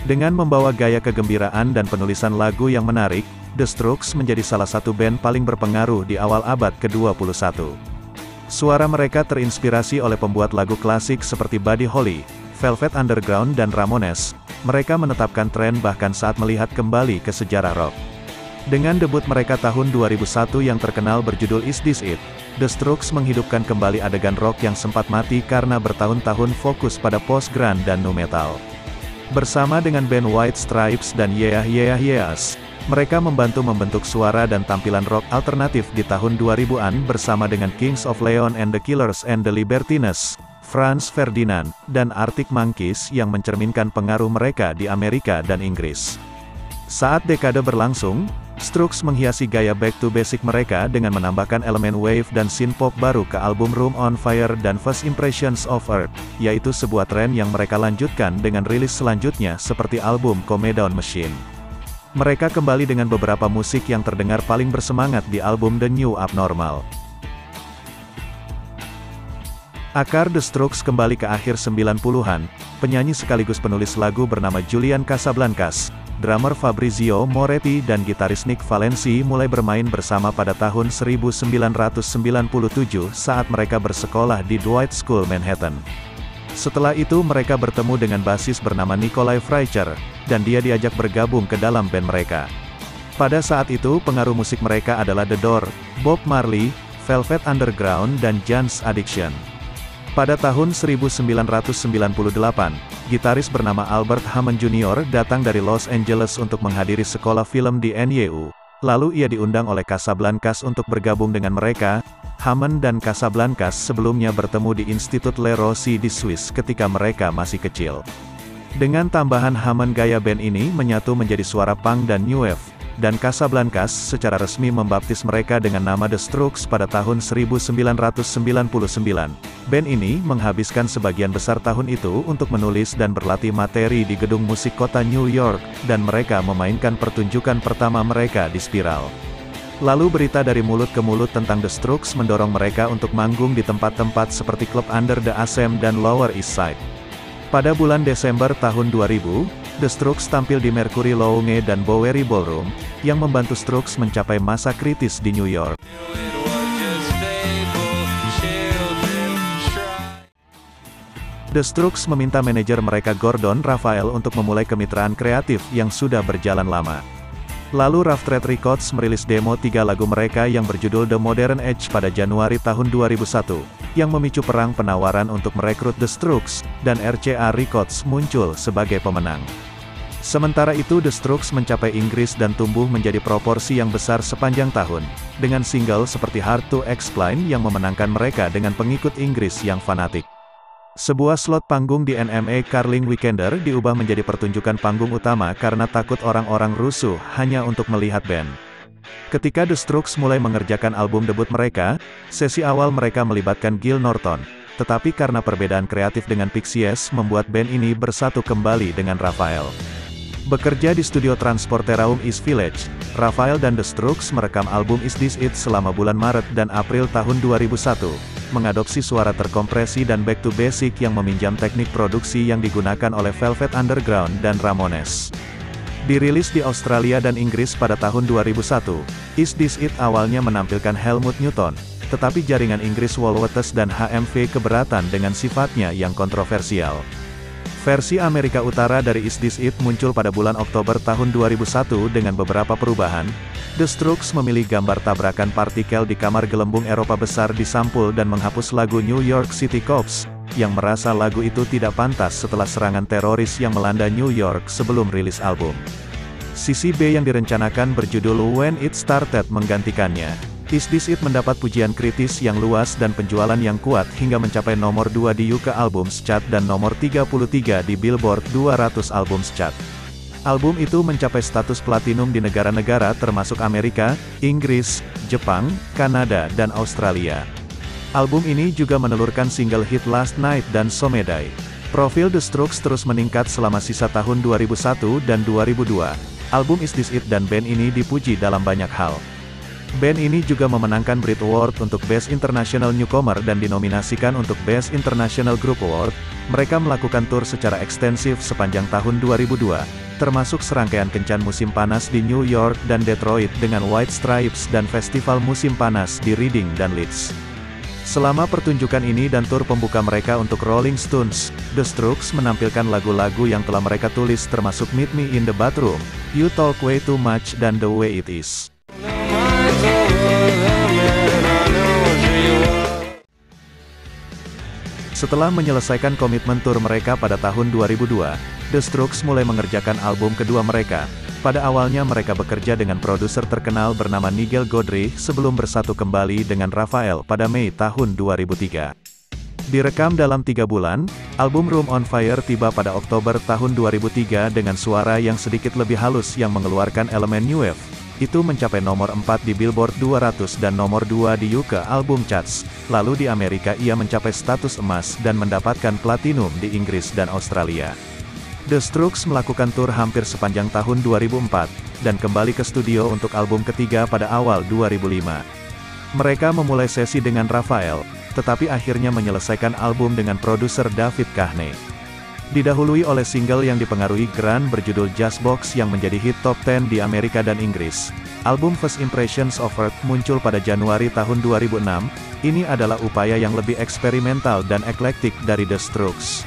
Dengan membawa gaya kegembiraan dan penulisan lagu yang menarik, The Strokes menjadi salah satu band paling berpengaruh di awal abad ke-21. Suara mereka terinspirasi oleh pembuat lagu klasik seperti Buddy Holly, Velvet Underground dan Ramones. Mereka menetapkan tren bahkan saat melihat kembali ke sejarah rock. Dengan debut mereka tahun 2001 yang terkenal berjudul Is This It?, The Strokes menghidupkan kembali adegan rock yang sempat mati karena bertahun-tahun fokus pada post-grunge dan nu metal. Bersama dengan band White Stripes dan Yeah Yeah Yeahs, mereka membantu membentuk suara dan tampilan rock alternatif di tahun 2000-an bersama dengan Kings of Leon and the Killers and the Libertines, Franz Ferdinand, dan Arctic Monkeys yang mencerminkan pengaruh mereka di Amerika dan Inggris. Saat dekade berlangsung, Strokes menghiasi gaya back to basic mereka dengan menambahkan elemen wave dan synth-pop baru ke album Room on Fire dan First Impressions of Earth, yaitu sebuah tren yang mereka lanjutkan dengan rilis selanjutnya seperti album Come Down Machine. Mereka kembali dengan beberapa musik yang terdengar paling bersemangat di album The New Abnormal. Akar The Strokes kembali ke akhir 90-an, penyanyi sekaligus penulis lagu bernama Julian Casablancas, drummer Fabrizio Moretti dan gitaris Nick Valenci mulai bermain bersama pada tahun 1997 saat mereka bersekolah di Dwight School Manhattan. Setelah itu mereka bertemu dengan basis bernama Nikolai Freicher, dan dia diajak bergabung ke dalam band mereka. Pada saat itu pengaruh musik mereka adalah The Doors, Bob Marley, Velvet Underground dan Jane's Addiction. Pada tahun 1998, gitaris bernama Albert Hammond Jr. datang dari Los Angeles untuk menghadiri sekolah film di NYU. Lalu ia diundang oleh Casablancas untuk bergabung dengan mereka. Hammond dan Casablancas sebelumnya bertemu di Institut Le Rossi di Swiss ketika mereka masih kecil. Dengan tambahan Hammond, gaya band ini menyatu menjadi suara punk dan new wave, dan Casablancas secara resmi membaptis mereka dengan nama The Strokes pada tahun 1999. Band ini menghabiskan sebagian besar tahun itu untuk menulis dan berlatih materi di gedung musik kota New York, dan mereka memainkan pertunjukan pertama mereka di Spiral. Lalu berita dari mulut ke mulut tentang The Strokes mendorong mereka untuk manggung di tempat-tempat seperti klub Under the Asem dan Lower East Side. Pada bulan Desember tahun 2000, The Strokes tampil di Mercury Lounge dan Bowery Ballroom, yang membantu Strokes mencapai masa kritis di New York. The Strokes meminta manajer mereka Gordon Raphael untuk memulai kemitraan kreatif yang sudah berjalan lama. Lalu Rough Trade Records merilis demo 3 lagu mereka yang berjudul The Modern Age pada Januari tahun 2001, yang memicu perang penawaran untuk merekrut The Strokes, dan RCA Records muncul sebagai pemenang. Sementara itu The Strokes mencapai Inggris dan tumbuh menjadi proporsi yang besar sepanjang tahun, dengan single seperti Hard to Explain yang memenangkan mereka dengan pengikut Inggris yang fanatik. Sebuah slot panggung di NMA Carling Weekender diubah menjadi pertunjukan panggung utama karena takut orang-orang rusuh hanya untuk melihat band. Ketika The Strokes mulai mengerjakan album debut mereka, sesi awal mereka melibatkan Gil Norton, tetapi karena perbedaan kreatif dengan Pixies membuat band ini bersatu kembali dengan Raphael. Bekerja di studio Transporteraum East Village, Raphael dan The Strokes merekam album Is This It selama bulan Maret dan April tahun 2001, mengadopsi suara terkompresi dan back to basic yang meminjam teknik produksi yang digunakan oleh Velvet Underground dan Ramones. Dirilis di Australia dan Inggris pada tahun 2001, Is This It awalnya menampilkan Helmut Newton, tetapi jaringan Inggris Woolworths dan HMV keberatan dengan sifatnya yang kontroversial. Versi Amerika Utara dari Is This It muncul pada bulan Oktober tahun 2001 dengan beberapa perubahan. The Strokes memilih gambar tabrakan partikel di kamar gelembung Eropa besar di sampul dan menghapus lagu New York City Cops, yang merasa lagu itu tidak pantas setelah serangan teroris yang melanda New York sebelum rilis album. Sisi B yang direncanakan berjudul When It Started menggantikannya. Is This It mendapat pujian kritis yang luas dan penjualan yang kuat hingga mencapai nomor 2 di UK Albums Chart dan nomor 33 di Billboard 200 Albums Chart. Album itu mencapai status platinum di negara-negara termasuk Amerika, Inggris, Jepang, Kanada, dan Australia. Album ini juga menelurkan single hit Last Night dan Somedai. Profil The Strokes terus meningkat selama sisa tahun 2001 dan 2002. Album Is This It dan band ini dipuji dalam banyak hal. Band ini juga memenangkan Brit Award untuk Best International Newcomer dan dinominasikan untuk Best International Group Award. Mereka melakukan tur secara ekstensif sepanjang tahun 2002, termasuk serangkaian kencan musim panas di New York dan Detroit dengan White Stripes dan festival musim panas di Reading dan Leeds. Selama pertunjukan ini dan tur pembuka mereka untuk Rolling Stones, The Strokes menampilkan lagu-lagu yang telah mereka tulis termasuk Meet Me in the Bathroom, You Talk Way Too Much dan The Way It Is. Setelah menyelesaikan komitmen tur mereka pada tahun 2002, The Strokes mulai mengerjakan album kedua mereka. Pada awalnya mereka bekerja dengan produser terkenal bernama Nigel Godrich sebelum bersatu kembali dengan Raphael pada Mei tahun 2003. Direkam dalam 3 bulan, album Room on Fire tiba pada Oktober tahun 2003 dengan suara yang sedikit lebih halus yang mengeluarkan elemen new wave. Itu mencapai nomor 4 di Billboard 200 dan nomor 2 di UK Album Charts. Lalu di Amerika ia mencapai status emas dan mendapatkan platinum di Inggris dan Australia. The Strokes melakukan tur hampir sepanjang tahun 2004, dan kembali ke studio untuk album ketiga pada awal 2005. Mereka memulai sesi dengan Raphael, tetapi akhirnya menyelesaikan album dengan produser David Kahne. Didahului oleh single yang dipengaruhi grunge berjudul Just Box yang menjadi hit top 10 di Amerika dan Inggris. Album First Impressions of Earth muncul pada Januari tahun 2006, ini adalah upaya yang lebih eksperimental dan eklektik dari The Strokes.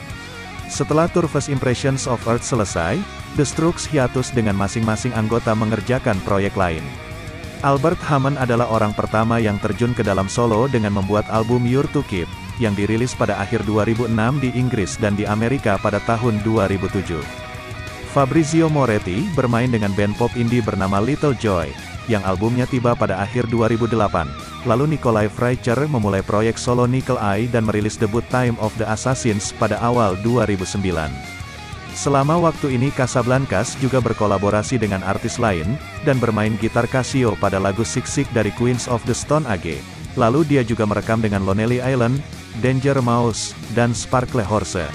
Setelah tur First Impressions of Earth selesai, The Strokes hiatus dengan masing-masing anggota mengerjakan proyek lain. Albert Hammond adalah orang pertama yang terjun ke dalam solo dengan membuat album You're to Keep, yang dirilis pada akhir 2006 di Inggris dan di Amerika pada tahun 2007. Fabrizio Moretti bermain dengan band pop indie bernama Little Joy, yang albumnya tiba pada akhir 2008. Lalu Nikolai Freicher memulai proyek solo Nickel Eye dan merilis debut Time of the Assassins pada awal 2009. Selama waktu ini Casablancas juga berkolaborasi dengan artis lain, dan bermain gitar Casio pada lagu Sick Sick dari Queens of the Stone Age. Lalu dia juga merekam dengan Lonely Island, Danger Mouse, dan Sparkle Horse.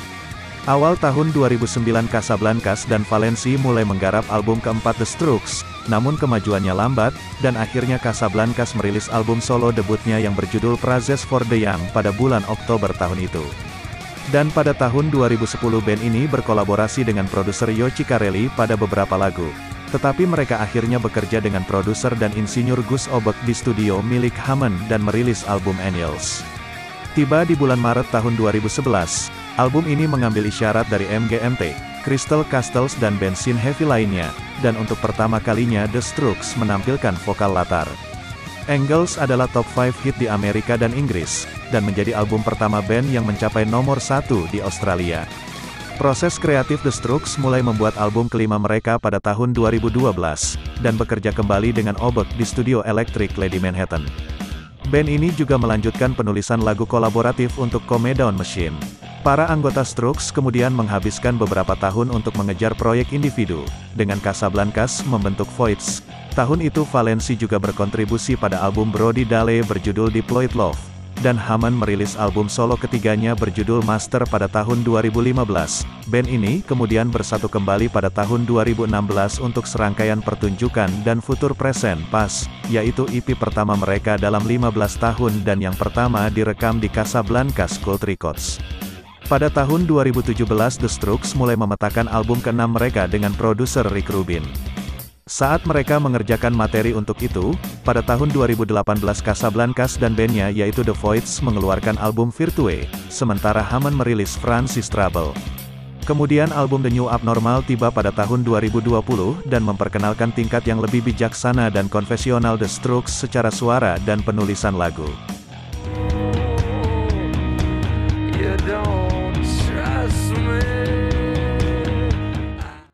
Awal tahun 2009 Casablancas dan Valenci mulai menggarap album keempat The Strokes, namun kemajuannya lambat, dan akhirnya Casablancas merilis album solo debutnya yang berjudul Prizes for the Young pada bulan Oktober tahun itu. Dan pada tahun 2010 band ini berkolaborasi dengan produser Yoshi Carelli pada beberapa lagu. Tetapi mereka akhirnya bekerja dengan produser dan insinyur Gus Obek di studio milik Hammond dan merilis album Angels. Tiba di bulan Maret tahun 2011, album ini mengambil isyarat dari MGMT, Crystal Castles dan band synth heavy lainnya, dan untuk pertama kalinya The Strokes menampilkan vokal latar. Angels adalah top 5 hit di Amerika dan Inggris, dan menjadi album pertama band yang mencapai nomor 1 di Australia. Proses kreatif The Strokes mulai membuat album kelima mereka pada tahun 2012, dan bekerja kembali dengan Obek di studio Electric Lady Manhattan. Band ini juga melanjutkan penulisan lagu kolaboratif untuk Come Down Machine. Para anggota Strokes kemudian menghabiskan beberapa tahun untuk mengejar proyek individu, dengan Casablancas membentuk Voids. Tahun itu Valenci juga berkontribusi pada album Brody Dalle berjudul Deployed Love, dan Hammond merilis album solo ketiganya berjudul Master pada tahun 2015. Band ini kemudian bersatu kembali pada tahun 2016 untuk serangkaian pertunjukan dan Future Present Past, yaitu EP pertama mereka dalam 15 tahun dan yang pertama direkam di Casablancas Gold Records. Pada tahun 2017 The Strokes mulai memetakan album ke-6 mereka dengan produser Rick Rubin. Saat mereka mengerjakan materi untuk itu, pada tahun 2018 Casablancas dan bandnya yaitu The Voids mengeluarkan album Virtue, sementara Hammond merilis Francis Trouble. Kemudian album The New Abnormal tiba pada tahun 2020 dan memperkenalkan tingkat yang lebih bijaksana dan konvensional The Strokes secara suara dan penulisan lagu.